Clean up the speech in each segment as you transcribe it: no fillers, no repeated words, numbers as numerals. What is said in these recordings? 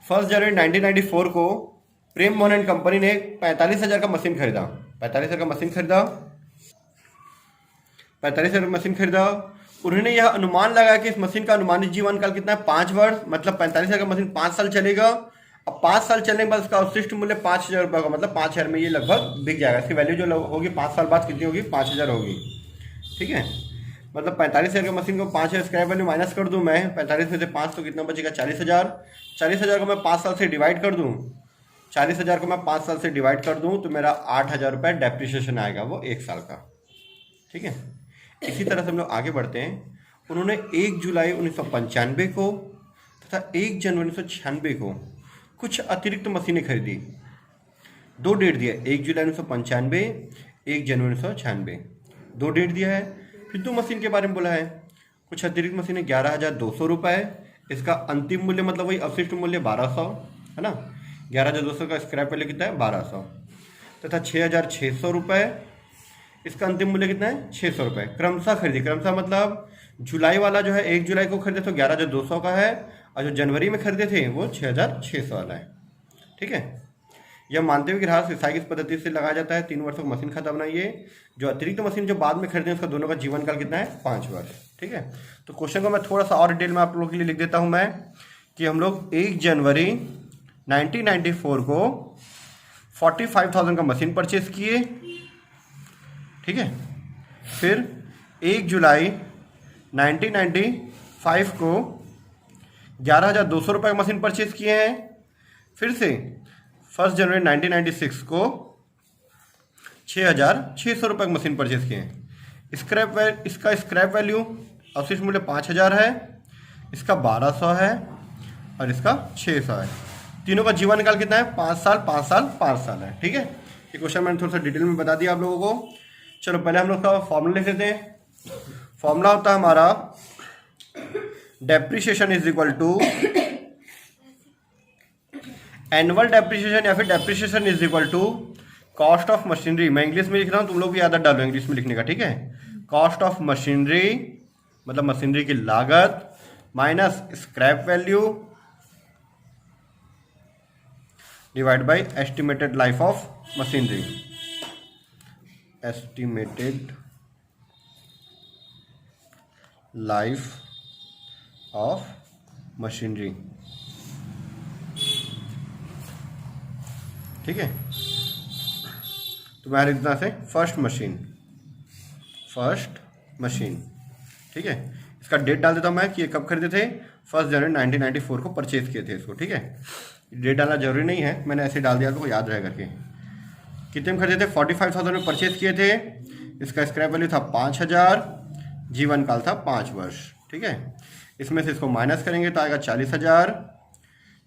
1 जनवरी 1994 को प्रेम Mohan and company ने 45,000 का मशीन खरीदा। 45,000 का मशीन खरीदा। 45,000 का मशीन खरीदा। उन्होंने यह अनुमान लगाया कि इस मशीन का अनुमानित जीवन काल कितना है, 5 वर्ष। मतलब 45,000 का मशीन 5 साल चलेगा। अब 5 साल चलने के बाद उसका अवशिष्ट मूल्य 5,000 रुपये होगा। मतलब 5,000 में ये लगभग बिक जाएगा। इसकी वैल्यू जो होगी 5 साल बाद कितनी होगी, 5,000 होगी। ठीक है, मतलब 45,000 की मशीन को 5,000 स्क्रैप वैल्यू माइनस कर दूं मैं, 45 में से 5 तो कितना बचेगा, 40,000। 40,000 को मैं 5 साल से डिवाइड कर दूं, 40,000 को मैं 5 साल से डिवाइड कर दूं तो मेरा 8,000 रुपये डेप्रिसिएशन आएगा, वो 1 साल का। ठीक है, इसी तरह से हम लोग आगे बढ़ते हैं। उन्होंने 1 जुलाई 1995 को तथा 1 जनवरी 1996 को कुछ अतिरिक्त मशीनें खरीदी। 2 डेट दिया, 1 जुलाई 1995, 1 जनवरी 1996, 2 डेट दिया है। फिर 2 मशीन के बारे में बोला है। कुछ अतिरिक्त मशीनें 11,200 रुपये। इसका अंतिम मूल्य मतलब वही अवशिष्ट मूल्य 1,200 है ना। 11,200 का स्क्रैप वैल्यू कितना है, 1,200। तथा 6,600 रुपये, इसका अंतिम मूल्य कितना है, 600 रुपये। क्रमशः खरीदी, क्रमशः मतलब जुलाई वाला जो है 1 जुलाई को खरीदे तो 11,200 का है, और जो जनवरी में खरीदे थे वो 6,600 वाला है। ठीक है, यह मानते हुए कि ग्राहक व्यवसायिक इस पद्धति से लगाया जाता है 3 वर्षों का मशीन खाता बनाइए। जो अतिरिक्त मशीन जो बाद में खरीदे उसका दोनों का जीवन काल कितना है, 5 वर्ष। ठीक है, तो क्वेश्चन को मैं थोड़ा सा और डिटेल में आप लोगों के लिए लिख देता हूं मैं, कि हम लोग 1 जनवरी 1994 को 45,000 का मशीन परचेज किए। ठीक है, फिर 1 जुलाई 1995 को 11,200 रुपये का मशीन परचेज किए हैं। फिर से 1 जनवरी 1996 को 6,600 रुपये का मशीन परचेज किए हैं। इसका स्क्रैप वैल्यू अवशिष्ट मूल्य 5,000 है, इसका 1,200 है और इसका 600 है। तीनों का जीवन काल कितना है, 5 साल 5 साल 5 साल है। ठीक है, ये क्वेश्चन मैंने थोड़ा सा डिटेल में बता दिया आप लोगों को। चलो पहले हम लोग का फॉर्मूला लिख लेते हैं। फॉर्मूला होता है हमारा depreciation is equal to annual depreciation, या फिर depreciation is equal to cost of machinery. मैं इंग्लिश में लिख रहा हूँ, तुम लोग भी आदत डालो इंग्लिश में लिखने का। ठीक है, कॉस्ट ऑफ मशीनरी मतलब मशीनरी की लागत minus scrap value divide by estimated life of machinery. Estimated life of machinery. ठीक है, तो मैं लिख देना से फर्स्ट मशीन। ठीक है, इसका डेट डाल देता हूँ मैं कि ये कब खरीदे थे, 1 जनवरी 1994 को परचेज किए थे इसको। ठीक है, डेट डालना जरूरी नहीं है, मैंने ऐसे डाल दिया तो याद रहे करके। कितने में खरीदे थे, 45,000 में परचेज किए थे। इसका स्क्रैप वैल्यू था 5,000, जीवन काल था 5 वर्ष। ठीक है, इसमें से इसको माइनस करेंगे तो आएगा 40,000।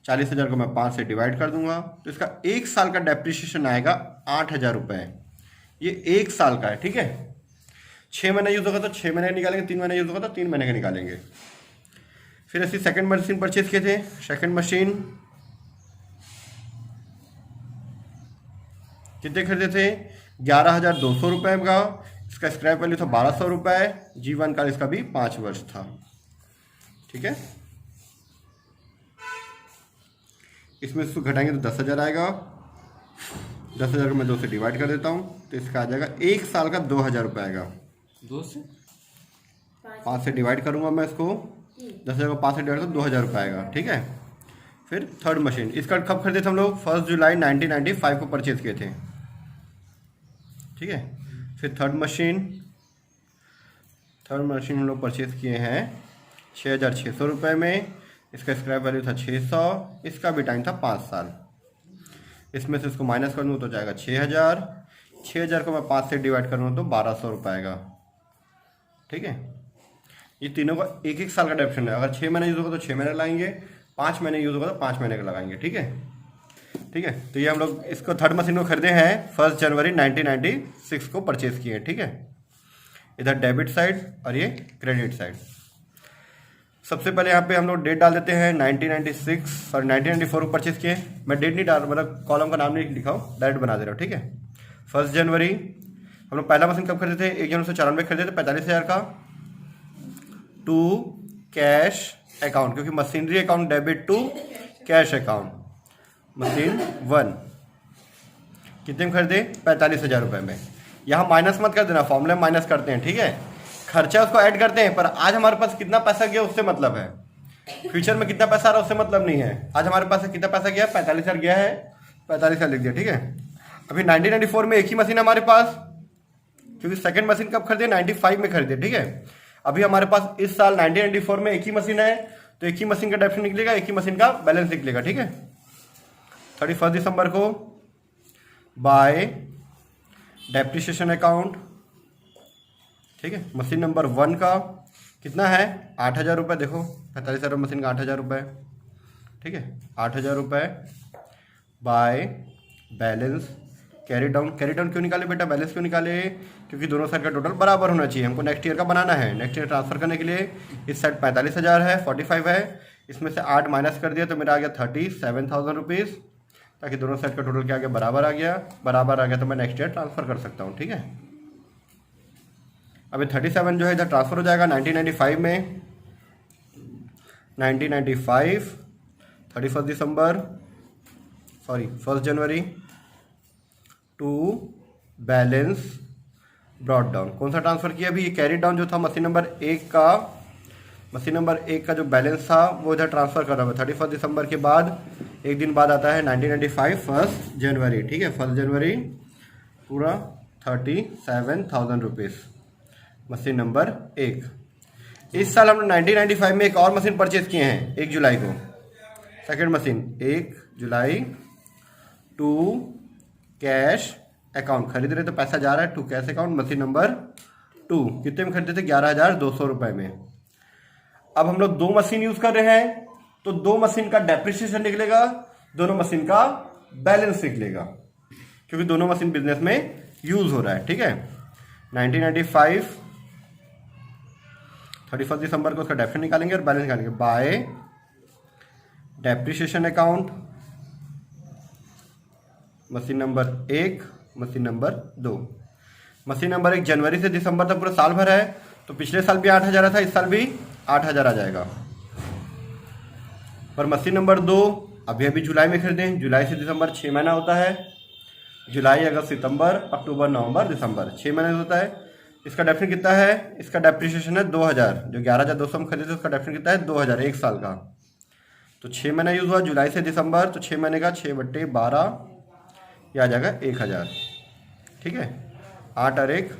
40,000 को मैं 5 से डिवाइड कर दूंगा तो इसका 1 साल का डेप्रिसिएशन आएगा 8,000 रुपये। ये 1 साल का है। ठीक है, 6 महीने यूज़ होगा तो 6 महीने का निकालेंगे, 3 महीने यूज़ होगा तो 3 महीने का निकालेंगे। फिर ऐसी सेकंड मशीन परचेज किए थे। सेकंड मशीन कितने खरीदे थे, 11,200 रुपये का। इसका स्क्रैप वैल्यू था 1,200 रुपये। जीवन काल इसका भी 5 वर्ष था। ठीक है, इसमें इसको घटाएंगे तो 10,000 आएगा। 10,000 को मैं 2 से डिवाइड कर देता हूँ तो इसका आ जाएगा 1 साल का 2,000 रुपये आएगा। 2 से 5 से डिवाइड करूँगा मैं इसको, 10,000 को 5 से डिवाइड कर 2,000 रुपये आएगा। ठीक है, फिर थर्ड मशीन, इसका कब खरीदे थे हम लोग, 1 जुलाई 1995 को परचेज किए थे। ठीक है, फिर थर्ड मशीन हम लोग परचेज किए हैं 6,600 रुपये में। इसका स्क्रैप वैल्यू था 600, इसका भी टाइम था 5 साल। इसमें से इसको माइनस कर दूँ तो जाएगा 6,000। 6,000 को मैं 5 से डिवाइड करूँ तो 1,200 रुपये आएगा। ठीक है, ये तीनों का 1-1 साल का डेप्रिसिएशन है। अगर 6 महीने यूज़ होगा तो 6 महीने लगाएंगे, 5 महीने यूज़ होगा तो 5 महीने का लगाएंगे। ठीक है, तो ये हम लोग इसको थर्ड मशीन को खरीदे हैं 1 जनवरी 1996 को परचेज किए। ठीक है, इधर डेबिट साइड और ये क्रेडिट साइड। सबसे पहले यहाँ पे हम लोग डेट डाल देते हैं 1996 और 1994 को परचेज किए। मैं डेट नहीं डाल, मतलब कॉलम का नाम नहीं लिखा हूँ, डायरेक्ट बना दे रहा हूँ। ठीक है, 1 जनवरी हम लोग पहला मशीन कब खरीदे थे, 1 जनवरी 1994 खरीदे थे 45,000 का, टू कैश अकाउंट, क्योंकि machinery account debit to cash account, machine 1 कितने में खरीदे? 45,000 रुपये में। यहाँ माइनस मत कर देना, फॉर्मूले में माइनस करते हैं, ठीक है। खर्चा उसको ऐड करते हैं, पर आज हमारे पास कितना पैसा गया उससे मतलब है, फ्यूचर में कितना पैसा आ रहा है उससे मतलब नहीं है। आज हमारे पास कितना पैसा गया? 45,000 गया है, 45,000 लिख दिया, ठीक है। अभी 1994 में एक ही मशीन है हमारे पास, क्योंकि सेकंड मशीन कब खरीदे? 95 में खरीदे, ठीक है। अभी हमारे पास इस साल 1994 में एक ही मशीन है, तो एक ही मशीन का डेप्ट निकलेगा, एक ही मशीन का बैलेंस निकलेगा, ठीक है। 31 दिसंबर को बाय डेप्रिसिएशन अकाउंट, ठीक है। मशीन नंबर 1 का कितना है? 8,000 रुपये। देखो 45,000 मशीन का 8,000 रुपये, ठीक है। 8,000 रुपये bye balance carry down. Carry down क्यों निकाले बेटा? बैलेंस क्यों निकाले? क्योंकि दोनों साइड का टोटल बराबर होना चाहिए, हमको नेक्स्ट ईयर का बनाना है। नेक्स्ट ईयर ट्रांसफर करने के लिए इस साइड 45,000 है, 45 है, इसमें से 8 माइनस कर दिया तो मेरा आ गया 37,000 रुपीज़, ताकि दोनों साइड का टोटल क्या आ गया? बराबर आ गया। बराबर आ गया तो मैं नेक्स्ट ईयर ट्रांसफर कर सकता हूँ, ठीक है। अभी 37 जो है इधर ट्रांसफर हो जाएगा 1995 में। 1995 31 दिसंबर, सॉरी 1 जनवरी टू बैलेंस ब्रॉड डाउन। कौन सा ट्रांसफ़र किया? अभी ये कैरी डाउन जो था मशीन नंबर 1 का, मशीन नंबर 1 का जो बैलेंस था वो इधर ट्रांसफ़र कर रहा है। 31 दिसंबर के बाद एक दिन बाद आता है 1995 1 जनवरी, ठीक है। 1 जनवरी पूरा 37,000 रुपीज़ मशीन नंबर 1। इस साल हमने 1995 में एक और मशीन परचेज किए हैं 1 जुलाई को, सेकेंड मशीन 1 जुलाई टू कैश अकाउंट खरीद रहे तो पैसा जा रहा है to cash account, machine number 2 कितने में खरीदे थे? 11,200 रुपये में। अब हम लोग 2 मशीन यूज कर रहे हैं, तो 2 मशीन का डेप्रिसिएशन निकलेगा, दोनों मशीन का बैलेंस निकलेगा, क्योंकि दोनों मशीन बिजनेस में यूज हो रहा है, ठीक है। 1995 31 दिसंबर को उसका डेप्रिसिएशन निकालेंगे और बैलेंस निकालेंगे bye depreciation account, machine number 1 machine number 2। Machine number 1 जनवरी से दिसंबर तक पूरा साल भर है, तो पिछले साल भी 8,000 था, इस साल भी 8,000 आ जाएगा। पर मशीन नंबर 2 अभी जुलाई में खरीदें, जुलाई से दिसंबर 6 महीना होता है, जुलाई अगस्त सितंबर अक्टूबर नवंबर दिसंबर 6 महीने होता है। इसका डेप्रिसिएशन कितना है? इसका डेप्रिसिएशन है 2,000, जो 11,200 में खरीदे थे उसका डेप्रिसिएशन कितना है? 2,000 एक साल का। तो 6 महीना यूज़ हुआ जुलाई से दिसंबर, तो 6 महीने का 6/12 ये आ जाएगा 1,000, ठीक है। 8 और 1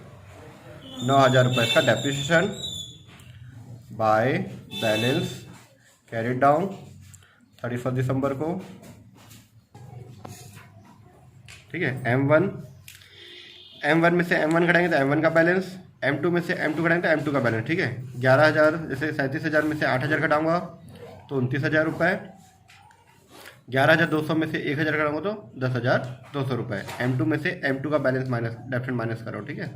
9,000 रुपये इसका depreciation by balance carried down 31 दिसंबर को, ठीक है। M1 में से M1 घटाएंगे तो M1 का बैलेंस, M2 में से M2 घटाएंगे तो M2 का बैलेंस, ठीक है। 11,000 जैसे 37,000 में से 8,000 घटाऊंगा तो 29,000 रुपये, 11,200 में से 1,000 घटाऊंगा तो 10,200 रुपये। M2 में से M2 का बैलेंस माइनस डेप्ट माइनस करो, ठीक है।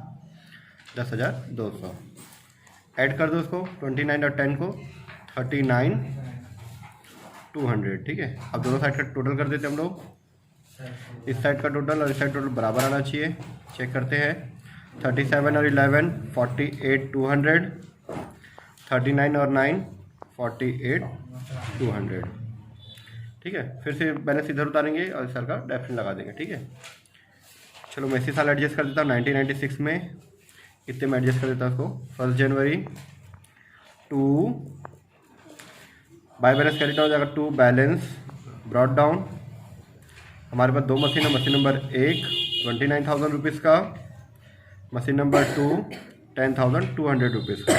10,200 ऐड कर दो इसको, 29 और 10 को 39,200, ठीक है। अब दोनों साइड का टोटल कर देते हम लोग, इस साइड का टोटल और इस साइड टोटल बराबर आना चाहिए, चेक करते हैं। 37 और 11 48,200, 39 और 9 48,200, ठीक है। फिर से बैलेंस इधर उतारेंगे और इस साल का डेप्ट लगा देंगे, ठीक है। चलो मैं इसी साल एडजस्ट कर देता हूँ, 1996 में इतने में एडजस्ट कर देता हूँ उसको। 1 जनवरी to by balance carry down हो जाएगा टू बैलेंस ब्रॉड डाउन। हमारे पास 2 मशीन है, मशीन नंबर 1 29,000 रुपीज़ का, मशीन नंबर 2 10,200 रुपीज़ का,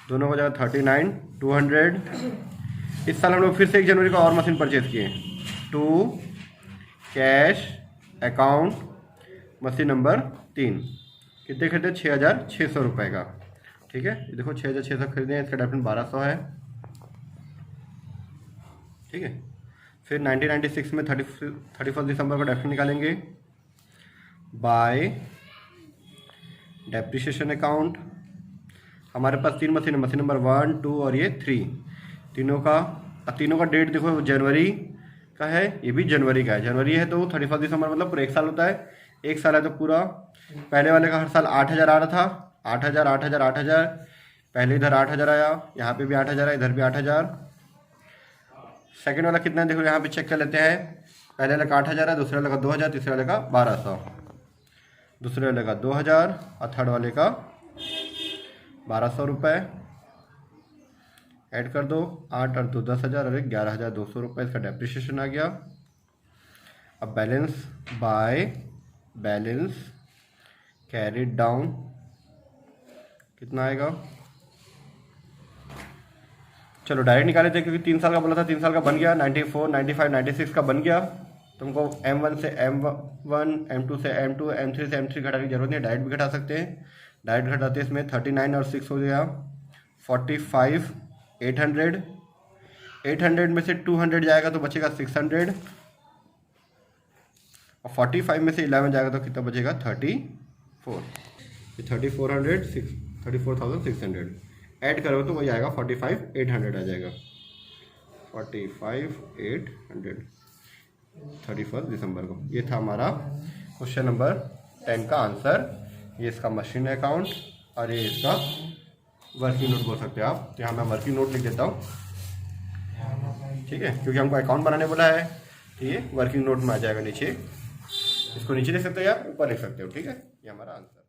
दोनों हो जाएगा 39,200। इस साल हम लोग फिर से 1 जनवरी को और मशीन परचेज किए, to cash account machine number 3 कितने खरीदे? 6,600 रुपये का, ठीक है। ये देखो 6,600 खरीदे हैं, इसका डेप्ट 1,200 है, ठीक है। फिर 1996 में 31 दिसंबर को डेप्ट निकालेंगे बाय डेप्रिसिएशन अकाउंट। हमारे पास 3 मशीन है, मशीन नंबर 1 2 और ये 3, तीनों का डेट देखो जनवरी का है, ये भी जनवरी का है, जनवरी है तो 31 दिसंबर मतलब पूरा 1 साल होता है। 1 साल है तो पूरा पहले वाले का हर साल 8,000 आ रहा था, 8,000 8,000 8,000, पहले इधर 8,000 आया, यहाँ पे भी 8,000 है, इधर भी 8,000, सेकंड वाला कितना है देखो यहाँ पे चेक कर लेते हैं। पहले वाला का 8,000 है, दूसरे वाले का 2,000, तीसरे वाले का 1,200, दूसरे वाले का 2,000 और थर्ड वाले का 1,200 रुपये। ऐड कर दो, 8 और 2 10,000 और 11,200 रुपये इसका डेप्रिसिएशन आ गया। अब balance by balance carried down कितना आएगा? चलो डायरेक्ट निकाले थे क्योंकि 3 साल का बोला था, 3 साल का बन गया। 94, 95, 96 का बन गया। तुमको M1 से M1, M2 से M2, M3 से M3 घटाने की जरूरत नहीं है, डायरेक्ट भी घटा सकते हैं। डायरेक्ट घटाते इसमें 39 और 6 हो गया 45, 800। 800 में से 200 जाएगा तो बचेगा 600 और 45 में से 11 जाएगा तो कितना बचेगा? 34। 34,600 ऐड करोगे तो वही आएगा 45,800 आ जाएगा। 45,800 31 दिसंबर को। ये था हमारा क्वेश्चन नंबर 10 का आंसर। ये इसका मशीन अकाउंट और ये इसका वर्किंग नोट बोल सकते हो आप। तो यहाँ मैं वर्किंग नोट लिख देता हूँ, ठीक है, क्योंकि हमको अकाउंट बनाने बोला है। तो ये वर्किंग नोट में आ जाएगा नीचे। इसको नीचे लिख सकते हो या ऊपर लिख सकते हो, ठीक है। ये हमारा आंसर।